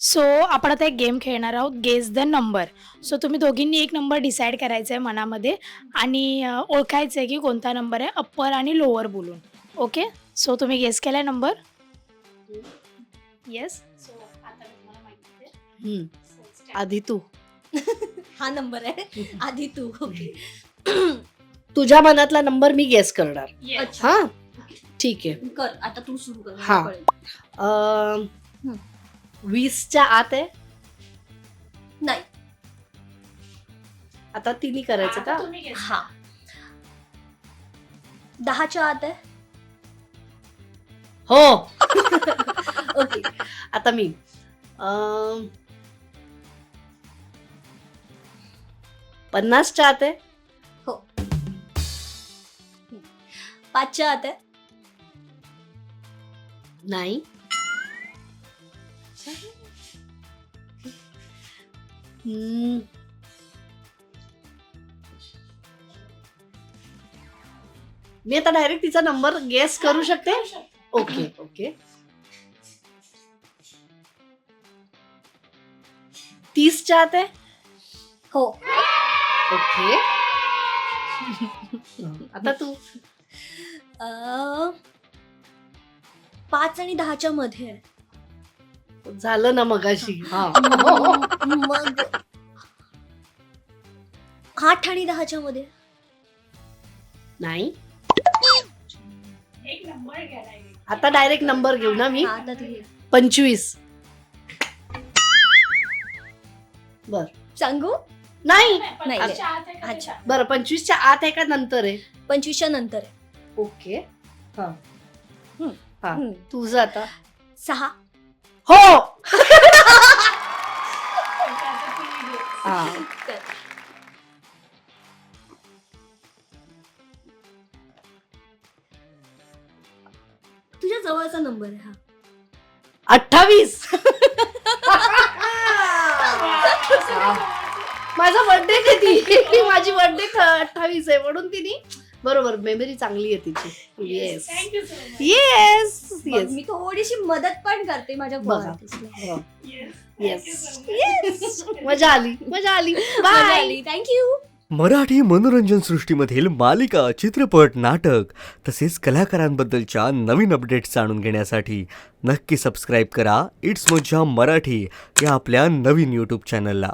So आपण आता एक गेम खेळणार आहोत, गेस द नंबर. सो तुम्ही दोघींनी एक नंबर डिसाईड करायचा आहे मनामध्ये आणि ओळखायचं आहे की कोणता नंबर आहे, अप्पर आणि लोअर बोलून. ओके, सो तुम्ही गेस केला आहे नंबर? येस. सो आता मी तुम्हाला माहिती आहे. आधी तू. हा नंबर आहे, आधी तू. ओके. तुझ्या मनातला नंबर मी गेस करणार. अच्छा. हा ठीक आहे. कर, आता तू सुरू कर. हा. मला कळेल. 20च्या आत आहे. नाही. आता तिने करायचं का? हा. 10च्या आत आहे. हो. ओके. आता मी 50च्या आत आहे. हो. 5च्या आत आहे. नाही. मी आता डायरेक्ट तिचा नंबर गेस करू शकते. Okay okay. 30च्या आत आहे. हो. ओके. आता तू 5 आणि 10च्या मध्ये आहे. झालं ना मगाशी. हा. मग 8 आणि 10च्या मध्ये. नाही. एक नंबर घ्या direct. आता डायरेक्ट नंबर घेऊ ना मी. हा, आता तू घे. 25. बर. सांगू? नाही. नाही. अच्छा, आत आहे का अच्छा. त्याच्यात? बरं 25च्या आत आहे का नंतर आहे? 25च्या नंतर आहे. ओके. हा. हा. हम्म. तुझं आता. 6. हो. Okay, आता तुम्ही guess. हा. तुझ्या जवळचा नंबर आहे हा. 28. माझा बर्थडे ती माझी बर्थडे 28 आहे म्हणून तिने बरोबर मेमरी चांगली आहे तिची. Yes Thank you so much. Yes बघ, येस. मी थोडीशी मदत पण करते माझ्या बघा. गोळ्यातला. Yes. Yes. Thank you so much. मजा आली. बाय. थँक्यू. मराठी मनोरंजन सृष्टीमधील मालिका, चित्रपट, नाटक तसेच कलाकारांबद्दलच्या नवीन अपडेट्स जाणून घेण्यासाठी नक्की सबस्क्राईब करा इट्स मज्जा मराठी या आपल्या नवीन यूट्यूब चॅनलला.